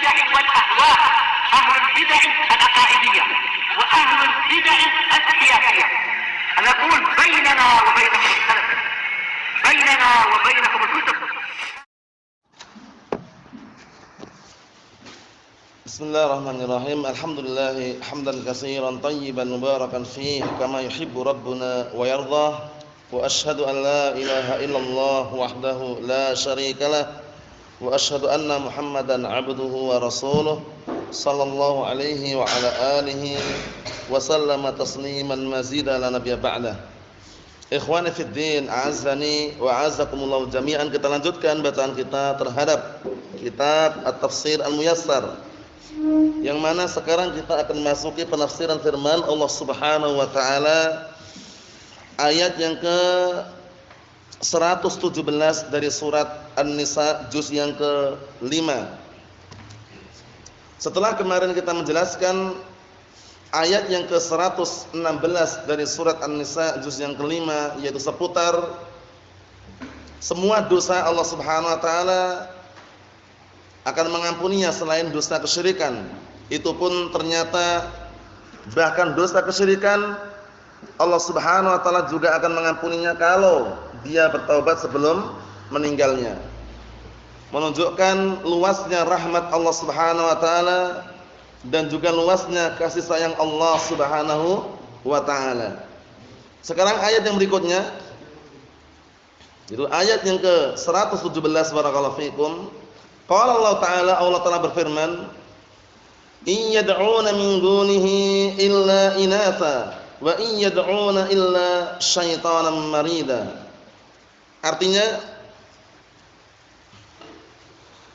البدع والأهواء، أهل البدع العقائدية وأهل البدع السياسية. نقول بيننا وبينكم السلف، بيننا وبينكم الكتب. Bismillahirrahmanirrahim. Alhamdulillah hamdan katsiran tayyiban mubarakan fihi kama yuhibbu rabbuna wa yardah. Wa asyhadu an la ilaha illallah wahdahu la syarikalah wa asyhadu anna Muhammadan 'abduhu wa rasuluh sallallahu alaihi wa ala alihi wa sallama tasliman mazida la nabiyya ba'dah. Ikhwani fid din, a'azzani wa a'azzakumullah jami'an. Kita lanjutkan bacaan kita terhadap kitab At-Tafsir Al-Muyassar, yang mana sekarang kita akan masuki penafsiran firman Allah Subhanahu wa taala ayat yang ke 117 dari surat An-Nisa juz yang ke-5. Setelah kemarin kita menjelaskan ayat yang ke 116 dari surat An-Nisa juz yang ke-5, yaitu seputar semua dosa Allah Subhanahu wa taala akan mengampuninya selain dosa kesyirikan. Itu pun ternyata bahkan dosa kesyirikan Allah Subhanahu wa taala juga akan mengampuninya kalau dia bertaubat sebelum meninggalnya. Menunjukkan luasnya rahmat Allah Subhanahu wa taala dan juga luasnya kasih sayang Allah Subhanahu wa taala. Sekarang ayat yang berikutnya, itu ayat yang ke 117 barakallahu fikum. Qala Allah Ta'ala berfirman, "In yad'una min dunihi illa inatha wa in yad'una illa syaitanan marida." Artinya,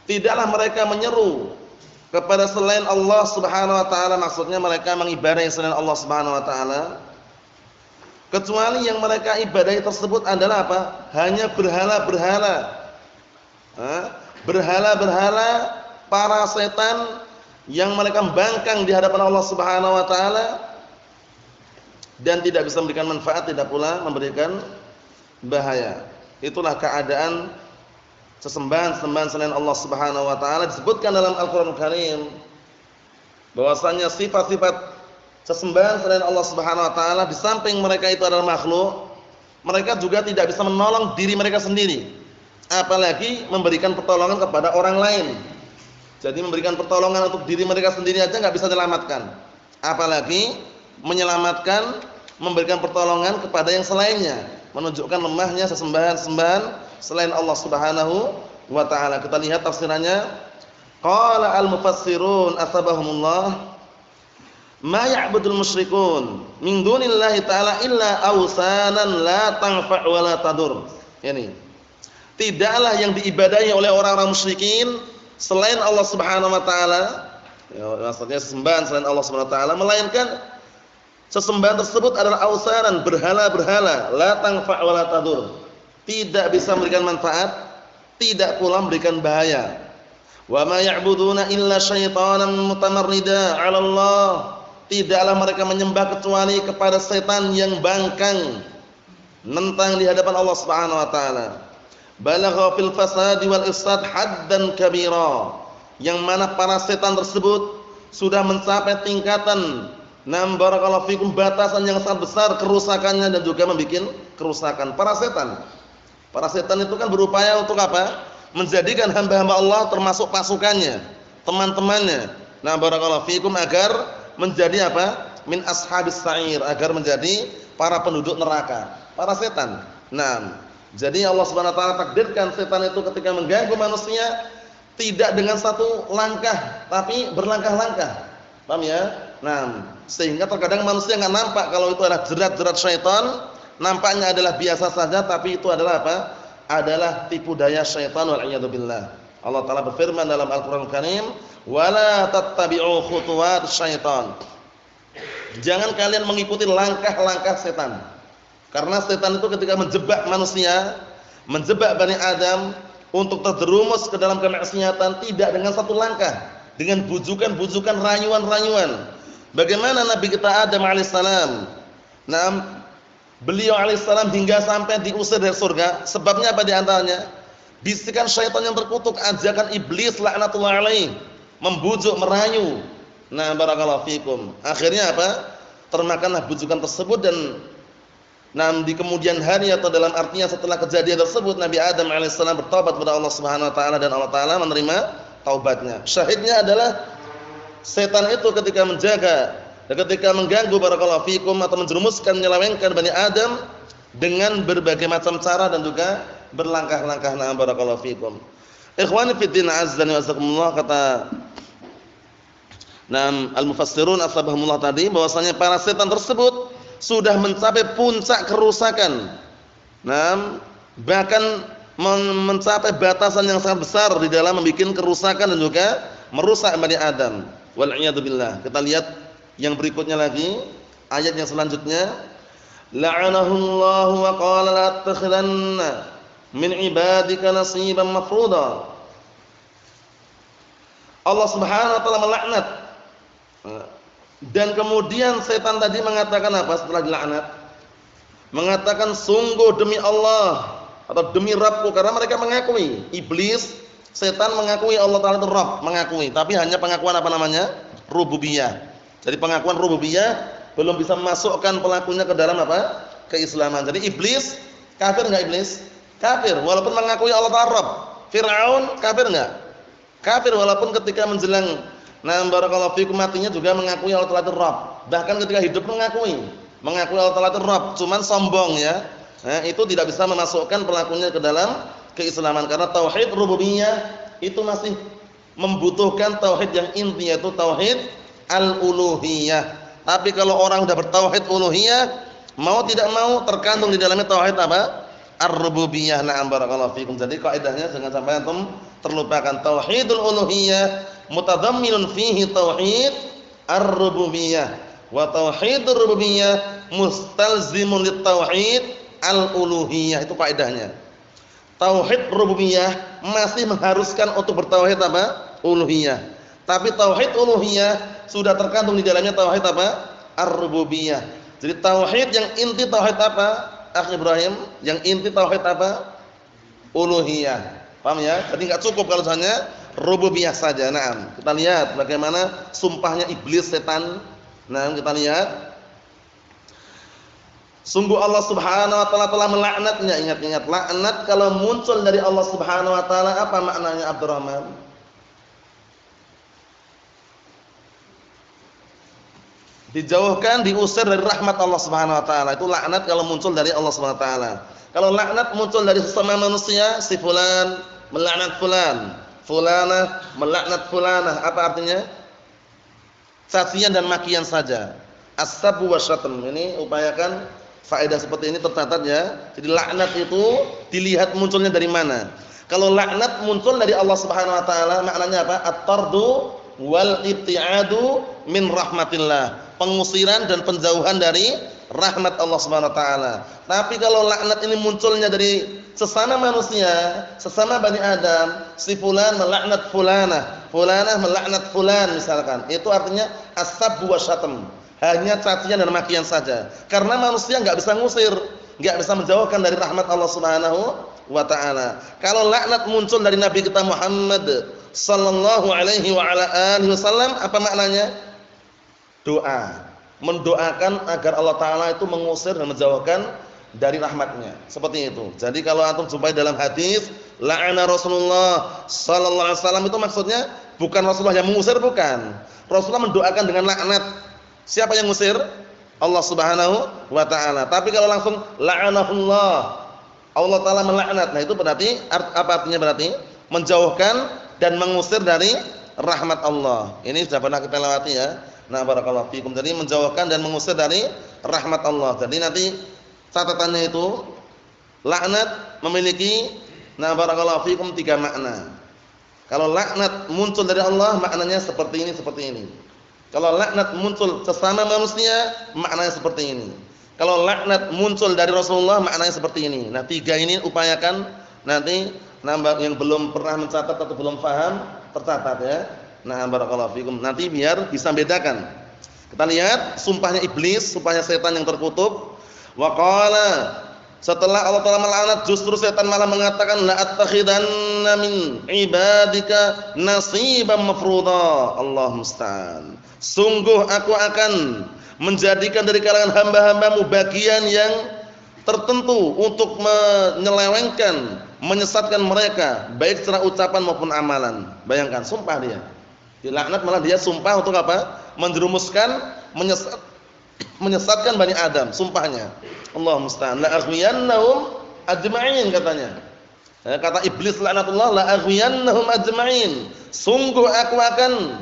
tidaklah mereka menyeru kepada selain Allah Subhanahu wa taala, maksudnya mereka mengibadahi selain Allah Subhanahu wa taala, kecuali yang mereka ibadahi tersebut adalah apa? Hanya berhala-berhala. Berhala-berhala, para setan yang mereka bangkang di hadapan Allah Subhanahu wa taala dan tidak bisa memberikan manfaat, tidak pula memberikan bahaya. Itulah keadaan sesembahan-sembahan selain Allah Subhanahu wa taala. Disebutkan dalam Al-Qur'an Karim bahwasanya sifat-sifat sesembahan selain Allah Subhanahu wa taala, di samping mereka itu adalah makhluk, mereka juga tidak bisa menolong diri mereka sendiri, apalagi memberikan pertolongan kepada orang lain. Jadi memberikan pertolongan untuk diri mereka sendiri aja nggak bisa diselamatkan, apalagi menyelamatkan, memberikan pertolongan kepada yang selainnya. Menunjukkan lemahnya sesembahan-sembahan selain Allah Subhanahu wa taala. Kita lihat tafsirannya. Qala al-mufassirun asbahumullah, ma ya'budul musyrikun min dunillahi ta'ala illa awsanan la tanfa' wa la tadur. Ini tidaklah yang diibadahi oleh orang-orang musyrikin selain Allah Subhanahu wa taala, ya, maksudnya sesembahan selain Allah Subhanahu wa taala, melainkan sesembahan tersebut adalah ausanan, berhala-berhala, la tanfa' wa la tadur, tidak bisa memberikan manfaat, tidak pula memberikan bahaya. Wa ma ya'buduna illa syaitanan mutamarrida 'ala Allah, tidaklah mereka menyembah kecuali kepada setan yang bangkang, nentang di hadapan Allah Subhanahu wa taala. Balagha fil fasadi wal ifsad haddan kabira, yang mana para setan tersebut sudah mencapai tingkatan barakallahu fikum, batasan yang sangat besar kerusakannya dan juga membuat kerusakan. Para setan itu kan berupaya untuk apa? Menjadikan hamba-hamba Allah termasuk pasukannya, teman-temannya. Barakallahu fikum, agar menjadi apa? Min ashabis sa'ir, agar menjadi para penduduk neraka, para setan. Jadi Allah Subhanahu wa taala takdirkan setan itu ketika mengganggu manusia tidak dengan satu langkah, tapi berlangkah-langkah. Paham ya? Sehingga terkadang manusia enggak nampak kalau itu adalah jerat-jerat syaitan, nampaknya adalah biasa saja, tapi itu adalah apa? Adalah tipu daya syaitan wal iyad billah. Allah taala berfirman dalam Al-Qur'an Karim, "Wala tattabi'u khutuwat syaitan." Jangan kalian mengikuti langkah-langkah setan. Karena setan itu ketika menjebak manusia, menjebak Bani Adam untuk terjerumus ke dalam kemaksiatan, tidak dengan satu langkah, dengan bujukan-bujukan, rayuan-rayuan. Bagaimana Nabi kita Adam alaihissalam? Beliau alaihissalam hingga sampai diusir dari surga. Sebabnya apa diantaranya? Bisikan syaitan yang terkutuk, ajakan iblis laknatullah alaih, membujuk, merayu. Nah, barakallahu fikum. Akhirnya apa? Termakanlah bujukan tersebut dan di kemudian hari atau dalam artinya setelah kejadian tersebut Nabi Adam alaihissalam bertobat kepada Allah Subhanahu wa taala dan Allah taala menerima taubatnya. Syahidnya adalah setan itu ketika menjaga dan ketika mengganggu barakallahu fikum atau menjerumuskan menyelewengkan Bani Adam dengan berbagai macam cara dan juga berlangkah-langkah. Na'am barakallahu fikum. Ikhwani fid din azza wa jazakumullah, kata al-mufassirun asbahumullah tadi bahwasanya para setan tersebut sudah mencapai puncak kerusakan. Bahkan mencapai batasan yang sangat besar di dalam membuat kerusakan dan juga merusak Bani Adam. Wal iyad billah. Kita lihat yang berikutnya lagi, ayat yang selanjutnya. La'anahullahu wa qala la tattakhidanna min ibadika nasiban mafruḍa. Allah Subhanahu wa taala melaknat. Dan kemudian setan tadi mengatakan apa setelah dilaknat? Mengatakan sungguh demi Allah atau demi Rabbku, karena mereka mengakui, iblis, setan mengakui Allah Ta'ala itu Rabb, mengakui, tapi hanya pengakuan apa namanya? Rububiyah. Jadi pengakuan rububiyah belum bisa memasukkan pelakunya ke dalam apa? Keislaman. Jadi iblis kafir enggak iblis? Kafir walaupun mengakui Allah Ta'ala Rabb. Fir'aun kafir enggak? Kafir walaupun ketika menjelang barakallahu fikum matinya juga mengakui Allah Ta'ala itu Rabb. Bahkan ketika hidup mengakui Allah Ta'ala itu Rabb, cuman sombong ya. Itu tidak bisa memasukkan pelakunya ke dalam keislaman karena tauhid rububiyah itu masih membutuhkan tauhid yang inti, yaitu tauhid al-uluhiyah. Tapi kalau orang sudah bertauhid uluhiyah, mau tidak mau terkandung di dalamnya tauhid apa? Ar-rububiyah. Na'am barakallahu fikum. Jadi kaidahnya jangan sampai antum terlupakan, tauhidul uluhiyah mutadamminun fihi tauhid ar-rububiyah wa tauhidur rububiyah mustalzimun lit tauhid al-uluhiyah. Itu kaidahnya. Tauhid rububiyah masih mengharuskan untuk bertauhid apa? Uluhiyah. Tapi tauhid uluhiyah sudah terkandung di dalamnya tauhid apa? Ar-rububiyah. Jadi tauhid yang inti tauhid apa? Akh Ibrahim, yang inti tauhid apa? Uluhiyah. Paham ya? Jadi enggak cukup kalau hanya rububiyah saja. Naam. Kita lihat bagaimana sumpahnya iblis setan. Naam, kita lihat. Sungguh Allah Subhanahu wa taala telah melaknatnya. Ingat-ingat, laknat kalau muncul dari Allah Subhanahu wa taala apa maknanya Abdurrahman? Dijauhkan, diusir dari rahmat Allah Subhanahu wa taala. Itu laknat kalau muncul dari Allah Subhanahu wa taala. Kalau laknat muncul dari sesama manusia, si fulan melaknat fulan, fulanah melaknat fulanah, apa artinya? Cacian dan makian saja. As-sabbu wasyatm. Ini upayakan faedah seperti ini tercatat ya. Jadi laknat itu dilihat munculnya dari mana. Kalau laknat muncul dari Allah Subhanahu wa taala, maknanya apa? At-tardu wal ibtiadu min rahmatillah. Pengusiran dan penjauhan dari rahmat Allah Subhanahu wa taala. Tapi kalau laknat ini munculnya dari sesama manusia, sesama Bani Adam, si fulan melaknat fulanah, fulanah melaknat fulan misalkan. Itu artinya as-sabbu wasyatm. Hanya cacian dan makian saja. Karena manusia enggak bisa ngusir, enggak bisa menjauhkan dari rahmat Allah Subhanahu wa taala. Kalau laknat muncul dari Nabi kita Muhammad sallallahu alaihi wa ala alihi wasallam, apa maknanya? Doa, mendoakan agar Allah taala itu mengusir dan menjauhkan dari rahmatnya. Seperti itu. Jadi kalau antum jumpai dalam hadis la'ana Rasulullah sallallahu alaihi wasallam, itu maksudnya bukan Rasulullah yang mengusir, bukan. Rasulullah mendoakan dengan laknat. Siapa yang mengusir? Allah Subhanahu wa taala. Tapi kalau langsung la'anahullah, Allah taala melaknat. Nah, itu berarti apa artinya berarti? Menjauhkan dan mengusir dari rahmat Allah. Ini sudah pernah kita lewati ya. Nah, barakallahu fikum. Jadi menjauhkan dan mengusir dari rahmat Allah. Jadi nanti catatannya itu laknat memiliki barakallahu fikum 3 makna. Kalau laknat muncul dari Allah, maknanya seperti ini, seperti ini. Kalau laknat muncul sesama manusia, maknanya seperti ini. Kalau laknat muncul dari Rasulullah, maknanya seperti ini. Nah, 3 ini upayakan nanti yang belum pernah mencatat atau belum paham tercatat ya. Nah, barakallahu fikum. Nanti biar bisa bedakan. Kita lihat sumpahnya iblis, sumpahnya setan yang terkutuk. Wa qala, Setelah Allah Ta'ala melaknat, justru setan malah mengatakan la attakhidanna min ibadika nasiban mafruḍa. Allahu musta'an. Sungguh aku akan menjadikan dari kalangan hamba-hambamu bagian yang tertentu untuk menyelewengkan, menyesatkan mereka, baik secara ucapan maupun amalan. Bayangkan, sumpah dia. Dilaknat malah dia sumpah untuk apa? Menjerumuskan, menyesatkan Bani Adam, sumpahnya. Allah musta'an. La aghwiyannahum ajma'in katanya. Kata iblis laknatullah, la aghwiyannahum ajma'in. Sungguh aku akan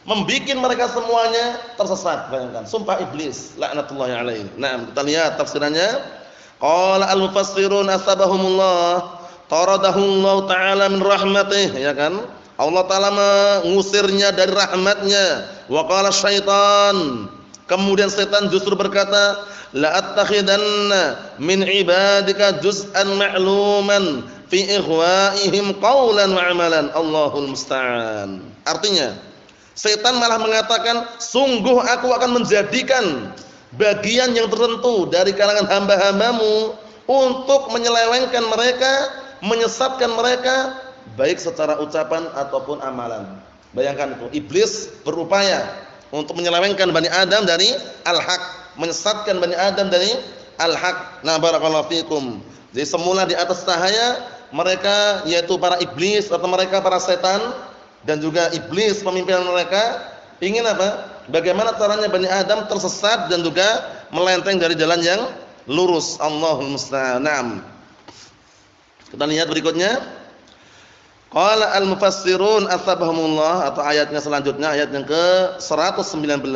membikin mereka semuanya tersesat. Bayangkan, sumpah iblis laknatullah alaihi. Nah, kita lihat tafsirannya. Qala al-mufassirun asbahumullah taradahullahu ta'ala min rahmatih, ya kan? Allah Ta'ala mengusirnya dari rahmatnya. Wa qala syaitan, kemudian setan justru berkata, la attakhidanna min ibadika juz'an ma'luman fi ighwa'ihim qawlan wa amalan. Allahul musta'an. Artinya, setan malah mengatakan, sungguh aku akan menjadikan bagian yang tertentu dari kalangan hamba-hambamu untuk menyelewengkan mereka, menyesatkan mereka, baik secara ucapan ataupun amalan. Bayangkan itu, iblis berupaya untuk menyelewengkan Bani Adam dari al-haq, menyesatkan Bani Adam dari al-haq. Nah, barakallahu fikum. Jadi semula di atas cahaya mereka, yaitu para iblis atau mereka para setan, dan juga iblis pemimpin mereka ingin apa? Bagaimana caranya Bani Adam tersesat dan juga melenteng dari jalan yang lurus. Allahul musta'an. Kita lihat berikutnya. Qala al-mufassirun asbahumullah, atau ayatnya selanjutnya, ayat yang ke-119.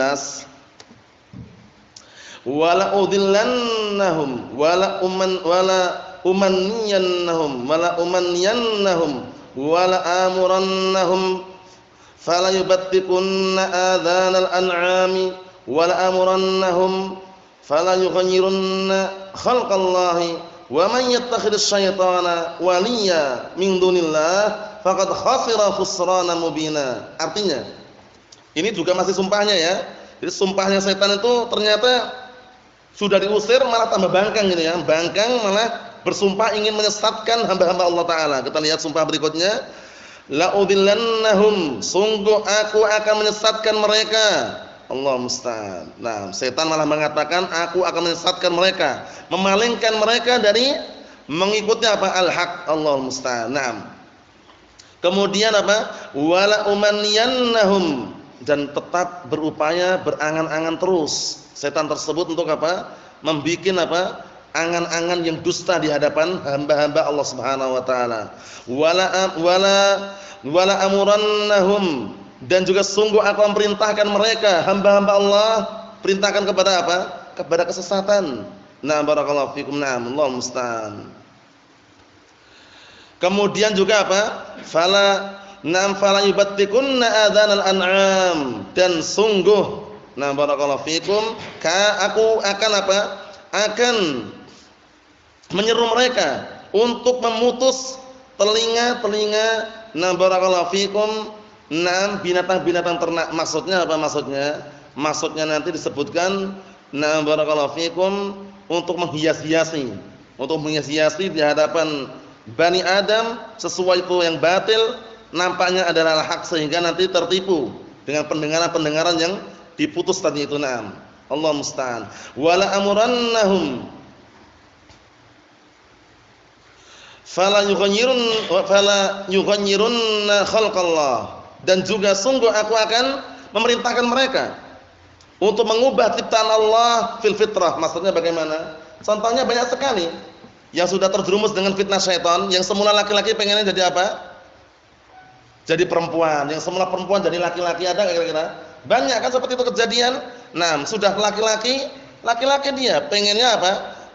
Wala udhillannahum wala umanniyannahum wala amurannahum fala yubattikunna adhanal an'ami wala amurannahum fala yughayyirunna khalqallahi wa man yattakhidhas syaitana waliya min dunillah faqad khasira khusrana mubina. Artinya, ini juga masih sumpahnya ya. Jadi sumpahnya setan itu ternyata sudah diusir malah tambah bangkang gitu ya. Bangkang malah bersumpah ingin menyesatkan hamba-hamba Allah Ta'ala. Kita lihat sumpah berikutnya. La udhillannahum, sungguh aku akan menyesatkan mereka. Allah musta'an. Nah, setan malah mengatakan aku akan menyesatkan mereka, memalingkan mereka dari mengikuti apa? Al-haq. Allah musta'an. Nah, kemudian apa? Wala umanniyannahum, dan tetap berupaya berangan-angan terus setan tersebut untuk apa? Membikin apa? Angan-angan yang dusta di hadapan hamba-hamba Allah Subhanahu wa taala. Wala amurannahum, dan juga sungguh aku memerintahkan mereka, hamba-hamba Allah, perintahkan kepada apa? Kepada kesesatan. Nah, barakallahu fikum. Nah, Allahu musta'an. Kemudian juga apa? Fala yubattikunna adhanal an'am, dan sungguh, nah barakallahu fikum, aku akan apa? Akan menyeru mereka untuk memutus telinga-telinga, nah barakallahu fikum, nah binatang-binatang ternak. Maksudnya apa maksudnya? Maksudnya nanti disebutkan, nah barakallahu fikum, untuk menghias-hiasi di hadapan Bani Adam sesuai itu yang batil nampaknya adalah hak, sehingga nanti tertipu dengan pendengaran-pendengaran yang diputus tadi itu. Naam, Allah musta'an. Wala amurannahum fala yughayyirunna khalqallah, dan juga sungguh aku akan memerintahkan mereka untuk mengubah ciptaan Allah fil fitrah. Maksudnya bagaimana? Contohnya banyak sekali yang sudah terjerumus dengan fitnah syaitan. Yang semula laki-laki pengennya jadi apa? Jadi perempuan. Yang semula perempuan jadi laki-laki. Ada nggak kira-kira? Banyak kan seperti itu kejadian. Nah, sudah laki-laki dia pengennya apa?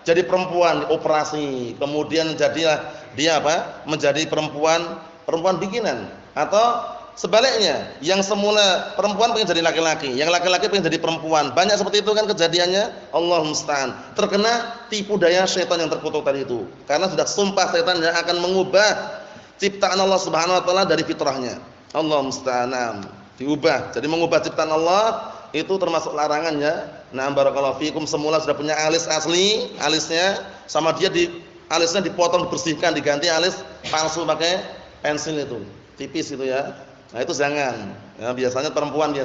Jadi perempuan, operasi. Kemudian jadilah dia apa? Menjadi perempuan bikinan. Atau sebaliknya, yang semula perempuan pengen jadi laki-laki, yang laki-laki pengen jadi perempuan. Banyak seperti itu kan kejadiannya. Allah musta'an. Terkena tipu daya syaitan yang terkutuk tadi itu. Karena sudah sumpah setan yang akan mengubah ciptaan Allah Subhanahu wa taala dari fitrahnya. Allah musta'an. Diubah. Jadi mengubah ciptaan Allah itu termasuk larangannya. Nah, barakallahu fikum, semula sudah punya alis asli, alisnya sama dia alisnya dipotong, dibersihkan, diganti alis palsu pakai pensil itu, tipis itu ya. Nah, itu jangan. Ya, biasanya perempuan ya,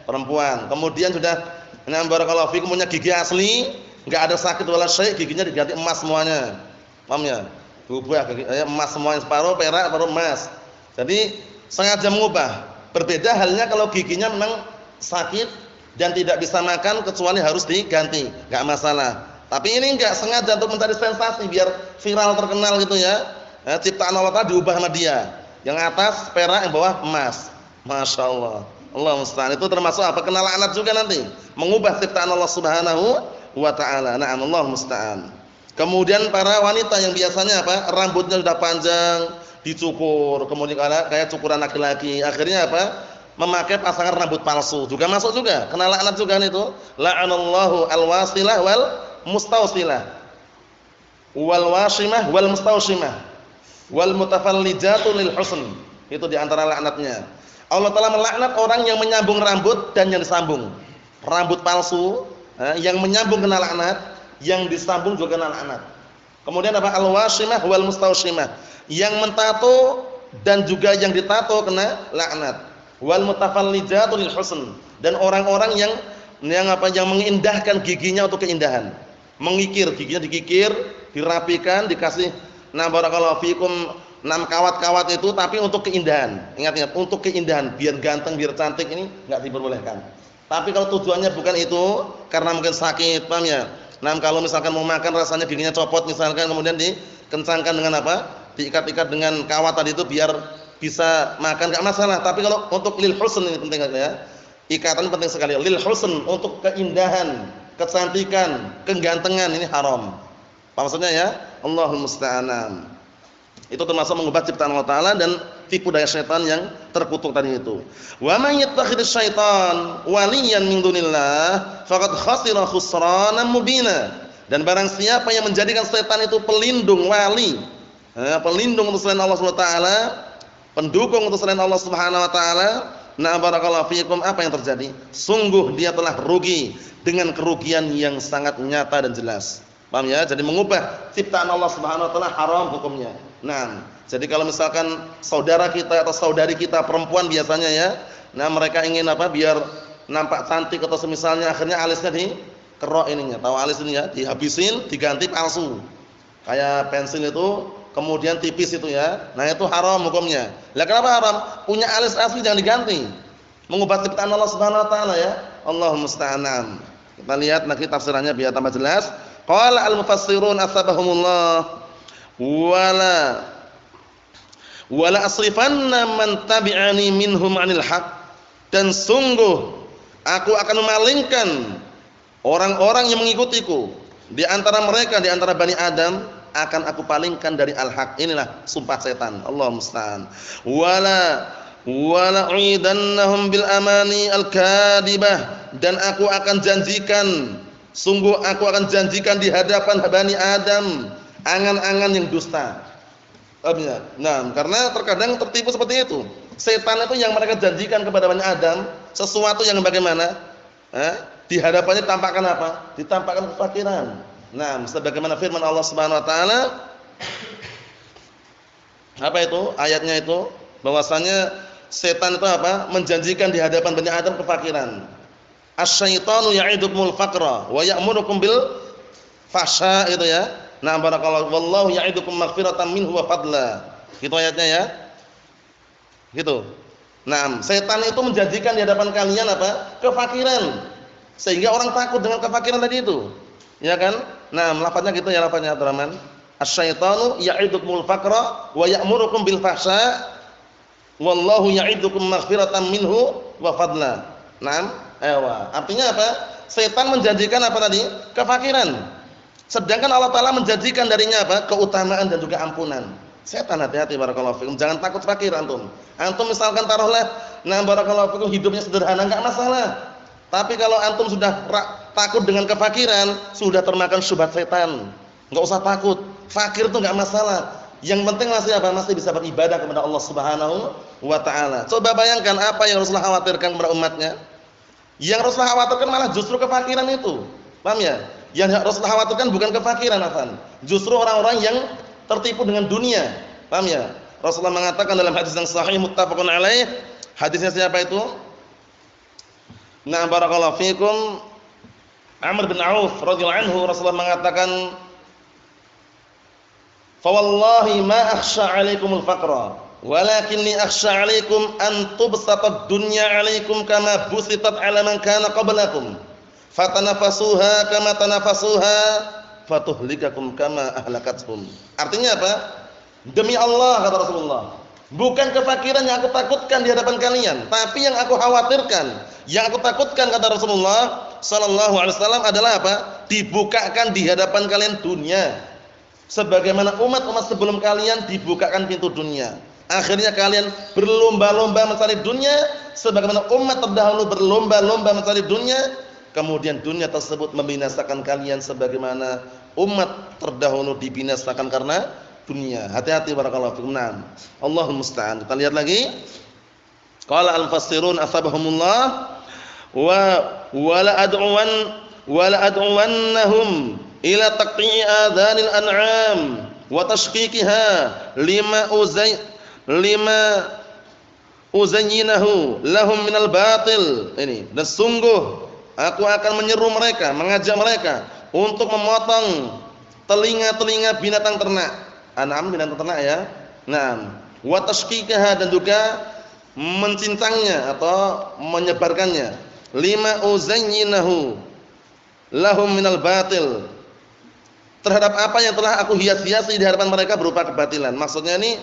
perempuan. Kemudian sudah nah barakallahu fikum punya gigi asli, enggak ada sakit wala syai', giginya diganti emas semuanya. Paham ya? Berubah emas semuanya, separuh perak, separuh emas. Jadi sengaja mengubah. Berbeda halnya kalau giginya memang sakit dan tidak bisa makan kecuali harus diganti, enggak masalah. Tapi ini enggak, sengaja untuk mencari sensasi biar viral terkenal gitu ya. Ciptaan Allah Ta'ala diubah sama dia. Yang atas perak, yang bawah emas. Masya Allah. Allah musta'an. Itu termasuk apa? Kena laknat juga nanti. Mengubah ciptaan Allah Subhanahu wa ta'ala. Na'am, Allah musta'an. Kemudian para wanita yang biasanya apa? Rambutnya sudah panjang, dicukur, kemudian kayak cukuran laki-laki. Akhirnya apa? Memakai pasangan rambut palsu. Juga masuk juga. Kena laknat juga itu. La'anallahu al-wasilah wal mustausilah. Wal wasimah wal mustausimah. Wal mutafallijatu lil husn. Itu di antara laknatnya. Allah Ta'ala melaknat orang yang menyambung rambut dan yang disambung. Rambut palsu, yang menyambung kena laknat, yang disambung juga kena laknat. Kemudian apa? Al-wasimah wal mustausimah. Yang mentato dan juga yang ditato kena laknat. Wal mutafallijatu lil husn. Dan orang-orang yang mengindahkan giginya untuk keindahan. Mengikir, giginya dikikir, dirapikan, dikasih barakallahu fikum 6 kawat-kawat itu, tapi untuk keindahan. Ingat-ingat, untuk keindahan, biar ganteng, biar cantik, ini enggak diperbolehkan. Tapi kalau tujuannya bukan itu, karena mungkin sakit, paham ya? Nah, kalau misalkan mau makan rasanya giginya copot misalkan, kemudian dikencangkan dengan apa? Diikat-ikat dengan kawat tadi itu biar bisa makan, enggak masalah. Tapi kalau untuk lil husn, ini penting ya. Ikatan penting sekali. Lil husn, untuk keindahan, kecantikan, kegantengan, ini haram. Apa maksudnya ya? Allahul musta'an. Itu termasuk mengubah ciptaan Allah Ta'ala dan tipu daya syaitan yang terkutuk tadi itu. Wa may yattakhidz syaitan waliyan min dunillah faqad khasira khusranan mubina. Dan barang siapa yang menjadikan setan itu pelindung, wali, pelindung untuk selain Allah Subhanahu wa taala, pendukung untuk selain Allah Subhanahu wa taala, na barakallahu fiikum, apa yang terjadi? Sungguh dia telah rugi dengan kerugian yang sangat nyata dan jelas. Paham ya? Jadi mengubah ciptaan Allah Subhanahu wa taala haram hukumnya. Nah, jadi kalau misalkan saudara kita atau saudari kita perempuan biasanya ya, nah mereka ingin apa? Biar nampak cantik atau semisalnya, akhirnya alisnya dikerok ininya. Tahu alis ini ya? Dihabisin, diganti palsu. Kayak pensil itu kemudian tipis itu ya. Nah, itu haram hukumnya. Lah kenapa haram? Punya alis asli jangan diganti. Mengubah ciptaan Allah Subhanahu wa taala ya. Allahumma musta'an. Kita lihat nanti tafsirannya biar tambah jelas. Qala al-mufassirun asbahumullah wala asrifanna man tabi'ani minhum 'anil haq, dan sungguh aku akan memalingkan orang-orang yang mengikutiku di antara mereka, di antara Bani Adam, akan aku palingkan dari al-haq. Inilah sumpah setan. Allah musta'an. Wala uidannahum bil amani al-kadibah, dan aku akan janjikan, sungguh aku akan janjikan di hadapan Bani Adam angan-angan yang dusta. Nah, karena terkadang tertipu seperti itu. Setan itu yang mereka janjikan kepada Bani Adam sesuatu yang bagaimana? Di hadapannya ditampakkan apa? Ditampakkan kefakiran. Nah, sebagaimana firman Allah Subhanahu wa taala, apa itu? Ayatnya itu bahwasanya setan itu apa? Menjanjikan di hadapan Bani Adam kefakiran. Asy-syaitanu ya'idukumul faqra wa ya'murukum bil fahsya, itu ya. Nah, barakallahu, wallahu ya'idukum maghfiratan minhu wa fadla. Gitu ayatnya ya. Gitu. Nah, setan itu menjanjikan di hadapan kalian apa? Kefakiran. Sehingga orang takut dengan kefakiran tadi itu. Ya kan? Nah, lafadznya gitu ya, lafadznya Abdurrahman. Asy-syaitanu ya'idukumul faqra wa ya'murukum bil fahsya wallahu ya'idukum maghfiratan minhu wa fadla. Naam, artinya apa? Setan menjanjikan apa tadi? Kefakiran. Sedangkan Allah Ta'ala menjanjikan darinya apa? Keutamaan dan juga ampunan. Setan, hati-hati barakallahu fikum. Jangan takut fakir antum. Antum misalkan taruhlah, nah barakallahu fikum, hidupnya sederhana, enggak masalah. Tapi kalau antum sudah takut dengan kefakiran, sudah termakan syubhat setan. Enggak usah takut. Fakir itu enggak masalah. Yang penting masih apa? Masih bisa beribadah kepada Allah Subhanahu wa taala. Coba bayangkan apa yang Rasulullah khawatirkan kepada umatnya. Yang Rasulullah khawatirkan malah justru kefakiran itu. Paham ya? Yang Rasulullah khawatirkan bukan kefakiran, afan. Justru orang-orang yang tertipu dengan dunia. Paham ya? Rasulullah mengatakan dalam hadis yang sahih muttafaqun alaih, hadisnya siapa itu? Nah, barakallahu fikum. Amr bin Auf radhiyallahu anhu, Rasulullah mengatakan, "Fa wallahi ma akhsha 'alaikumul faqra, walakinni akhsha 'alaikum an tubsatad dunya 'alaikum kama busitat 'ala man kana qablakum, fatanafasuha kama tanafasuha, fatuhlikakum kama ahlakathum." Artinya apa? Demi Allah, kata Rasulullah, bukan kefakiran yang aku takutkan di hadapan kalian, tapi yang aku khawatirkan, yang aku takutkan, kata Rasulullah sallallahu alaihi wasallam, adalah apa? Dibukakan di hadapan kalian dunia. Sebagaimana umat-umat sebelum kalian dibukakan pintu dunia. Akhirnya kalian berlomba-lomba mencari dunia, sebagaimana umat terdahulu berlomba-lomba mencari dunia, kemudian dunia tersebut membinasakan kalian sebagaimana umat terdahulu dibinasakan karena dunia. Hati-hati barakallahu fikum. Naam. Allahul musta'an. Kita lihat lagi. Qala al-fassirun asabahumullah wala ad'uwannahum ila taqti'i adhanil an'am wa tashqiqiha lima uzayyinahu lahum minal batil. Ini, dan sungguh aku akan menyeru mereka, mengajak mereka untuk memotong telinga-telinga binatang ternak. An'am binatang ternak ya. Naam. Wa tashqiqiha, dan juga mencincangnya atau menyebarkannya. Lima uzayyinahu lahum minal batil, terhadap apa yang telah aku hias-hiasi di hadapan mereka berupa kebatilan. Maksudnya ini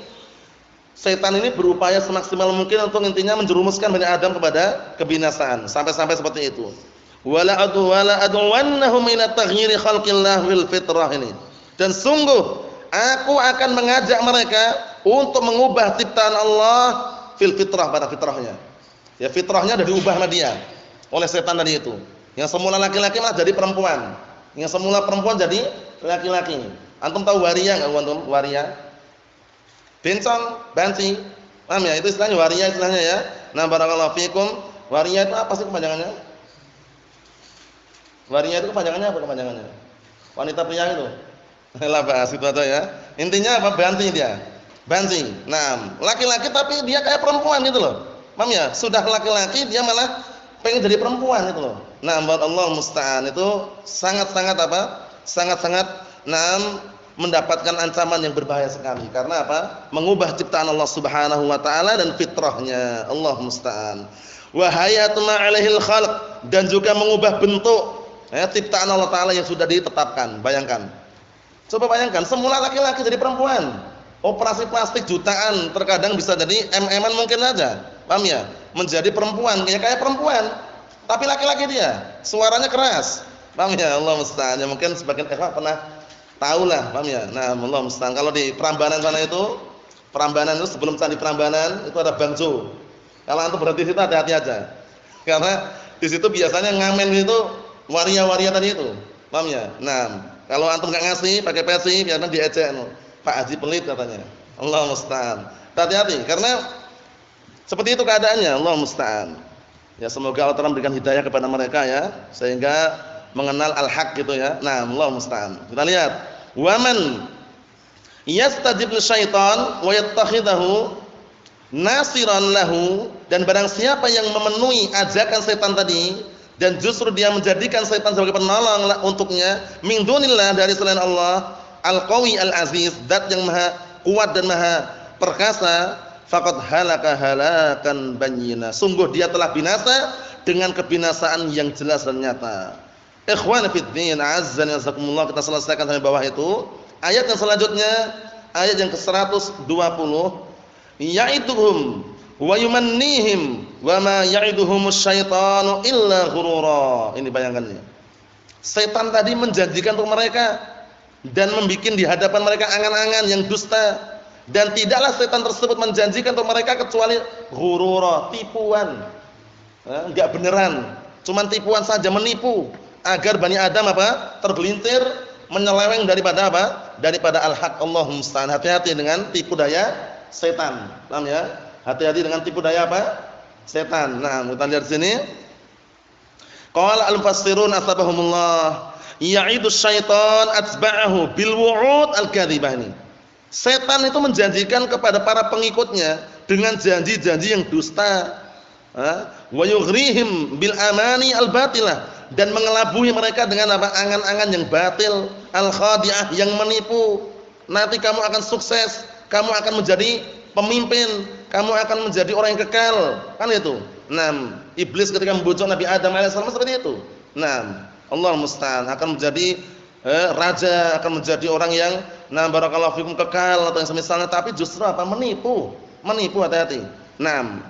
setan ini berupaya semaksimal mungkin untuk intinya menjerumuskan Bani Adam kepada kebinasaan, sampai-sampai seperti itu. Wala ad'uwannahum ila taghyiri khalqillah fil fitrah ini. Dan sungguh aku akan mengajak mereka untuk mengubah ciptaan Allah fil fitrah, pada fitrahnya. Ya, fitrahnya sudah diubah sama dia oleh setan tadi itu. Yang semula laki-laki malah jadi perempuan. Yang semula perempuan jadi laki-laki. Antum tahu waria enggak, antum? Waria. Bencong, banci. Paham ya? Itu istilahnya waria istilahnya ya. Nah, barakallahu fikum. Waria itu apa sih kepanjangannya? Waria itu kepanjangannya apa kepanjangannya? Wanita pria itu. Lah bahas itu aja ya. Intinya apa? Banci dia. Banci. Nah, laki-laki tapi dia kayak perempuan gitu loh. Paham ya? Sudah laki-laki dia malah pengen jadi perempuan gitu loh. Nah, Allah musta'an, itu sangat-sangat apa? Sangat-sangat mendapatkan ancaman yang berbahaya sekali. Karena apa? Mengubah ciptaan Allah Subhanahu wa taala dan fitrahnya. Allah musta'an. Wa hayatuna 'alaihil khalq, dan juga mengubah bentuk ciptaan Allah taala yang sudah ditetapkan. Bayangkan. Coba bayangkan, semula laki-laki jadi perempuan. Operasi plastik jutaan terkadang bisa jadi MM-an mungkin saja. Paham ya? Menjadi perempuan, kayak perempuan, tapi laki-laki dia, suaranya keras. Paham ya? Allah musta'an. Ya, mungkin sebagian ikhwah pernah tahu lah, paham ya? Nah, Allah musta'an. Kalau di Prambanan sana itu, Prambanan itu sebelum Candi Prambanan itu ada Bangjo. Kalau antum berhenti di situ hati-hati aja. Karena di situ biasanya ngamen itu waria-waria tadi itu. Paham ya? Nah, kalau antum enggak ngasih pakai peci, biasanya diejek. Pak Haji pelit katanya. Allah musta'an. Hati-hati karena seperti itu keadaannya. Allah musta'an. Ya, semoga Allah Ta'ala memberikan hidayah kepada mereka ya, sehingga mengenal al-haq gitu ya. Nah, Allah musta'an. Kita lihat, waman yastajib lisyaitan wa yattakhidahu nasiran lahu, dan barang siapa yang memenuhi ajakan setan tadi dan justru dia menjadikan setan sebagai penolong untuknya min dunillah, dari selain Allah, al-qawi al-aziz, zat yang maha kuat dan maha perkasa, faqad halaka halakan bayyina, sungguh dia telah binasa dengan kebinasaan yang jelas dan nyata. Ikhwan fid din, azzan yazakumullah. Kita selesaikan sampai bawah itu. Ayat yang selanjutnya, ayat yang ke-120, ya'iduhum wa yumannihim wa ma ya'iduhumus syaitanu illa ghurura. Ini bayangannya. Setan tadi menjanjikan untuk mereka dan membikin di hadapan mereka angan-angan yang dusta, dan tidaklah setan tersebut menjanjikan untuk mereka kecuali ghurura, tipuan. Enggak beneran, cuman tipuan saja, menipu agar Bani Adam apa? Terbelintir, menyeleweng daripada apa? Daripada al-haq. Allahumma musta'an. Hati-hati dengan tipu daya setan. Paham ya? Hati-hati dengan tipu daya apa? Setan. Nah, kita lihat di sini. Qala al-mufassirun asbahumullah, ya'idu syaitan atba'ahu bil wu'ud al-kadzibah ini. Setan itu menjanjikan kepada para pengikutnya dengan janji-janji yang dusta. Wa yughrihim bil amani al-batilah, dan mengelabui mereka dengan apa? Angan-angan yang batil, al-khadi'ah, yang menipu. Nanti kamu akan sukses, kamu akan menjadi pemimpin, kamu akan menjadi orang yang kekal, kan itu. Nah, iblis ketika membujuk Nabi Adam alaihissalam seperti itu. Nah, Allah musta'an, akan menjadi raja, akan menjadi orang yang barakallahu fikum kekal atau yang semisalnya, tapi justru apa? Menipu, hati-hati. Nah,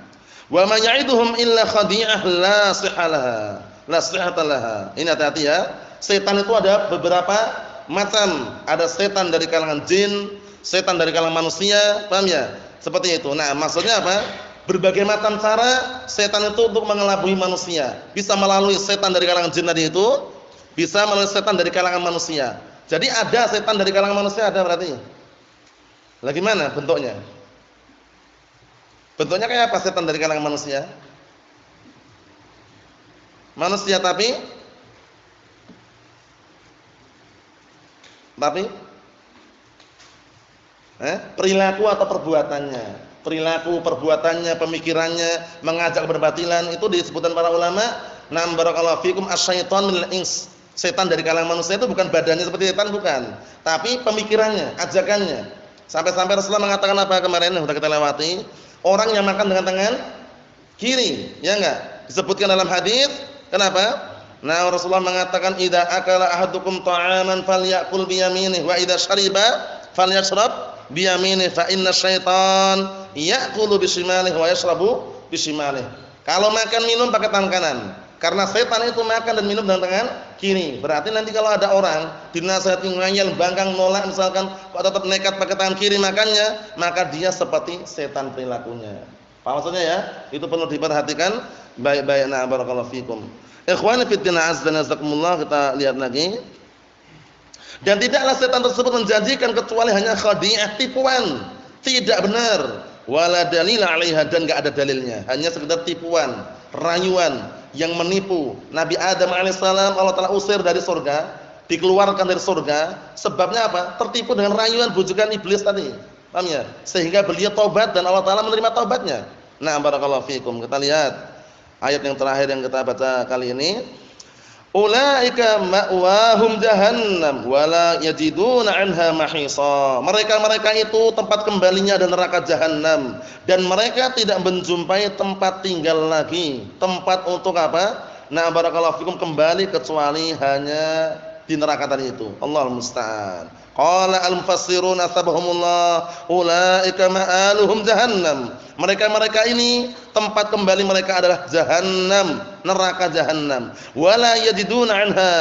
wa ma ya'iduhum illa khadi'ah la sihhalaha, la sihhatalaha. Ini hati-hati ya. Setan itu ada beberapa macam. Ada setan dari kalangan jin, setan dari kalangan manusia, paham ya? Seperti itu. Nah, maksudnya apa? Berbagai macam cara setan itu untuk mengelabui manusia. Bisa melalui setan dari kalangan jin tadi itu, bisa melalui setan dari kalangan manusia. Jadi ada setan dari kalangan manusia, ada berarti. Lagi mana bentuknya? Bentuknya kayak apa setan dari kalangan manusia? Manusia tapi perilaku atau perbuatannya. Perilaku, perbuatannya, pemikirannya mengajak keberbatilan, itu disebutkan para ulama, nam barakallahu fikum asyaiton minal ins. Setan dari kalangan manusia itu bukan badannya seperti setan, bukan, tapi pemikirannya, ajakannya. Sampai-sampai Rasulullah mengatakan apa kemarin yang sudah kita lewati, orang yang makan dengan tangan kiri, ya enggak? Disebutkan dalam hadis, kenapa? Nah, Rasulullah mengatakan idza akala ahadukum ta'aman falyakul bi yaminihi wa idza syariba falyashrab bi yaminihi fa inna syaitan ya'kulu bi shimalihi wa yashrabu bi shimalihi. Kalau makan minum pakai tangan kanan, karena setan itu makan dan minum dengan tangan kiri. Berarti nanti kalau ada orang dinasihati ngayal, bangkang, nolak misalkan kok tetap nekat pakai tangan kiri makannya, maka dia seperti setan perilakunya. Paham maksudnya ya? Itu perlu diperhatikan baik-baik. Nah, barakallahu fikum. Ikhwani fid din azza wa jazakumullah, kita lihat lagi. Dan tidaklah setan tersebut menjanjikan kecuali hanya khadi'ah, tipuan. Tidak benar. Wala dalila 'alaiha, dan enggak ada dalilnya. Hanya sekedar tipuan, rayuan yang menipu. Nabi Adam alaihissalam Allah Taala usir dari surga, dikeluarkan dari surga. Sebabnya apa? Tertipu dengan rayuan bujukan iblis tadi. Paham ya? Sehingga beliau taubat dan Allah Taala menerima taubatnya. Nah, barakallahu fikum. Kita lihat ayat yang terakhir yang kita baca kali ini. Ulaika ma'wahum jahannam wala yajiduna 'anha mahisa. Mereka itu tempat kembalinya adalah neraka jahanam, dan mereka tidak menjumpai tempat tinggal lagi, tempat untuk apa? Nah, barakallahu fikum, kembali kecuali hanya di neraka tadi itu. Allahul musta'an. Qala al-mufassirun asbahumullah, ulaika ma'aluhum jahannam. Mereka ini tempat kembali mereka adalah jahannam, neraka jahannam. Wala yajiduna 'anha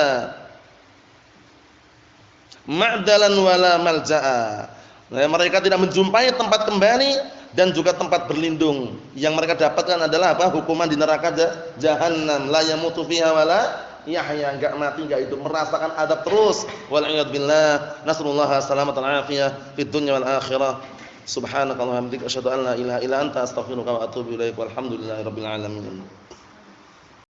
ma'dalan wala malja'a. Nah, mereka tidak menjumpai tempat kembali dan juga tempat berlindung. Yang mereka dapatkan adalah apa? Hukuman di neraka jahannam. La yamutu fiha wala yahya, enggak mati, enggak hidup, merasakan adab terus. Wal a'yad billah. Nasallallahu salamatan afiyah fid dunya wal akhirah. Subhanakallahumma wa bihamdika asyhadu an la ilaha illa anta astaghfiruka wa atubu ilaik. Walhamdulillahirabbil alamin.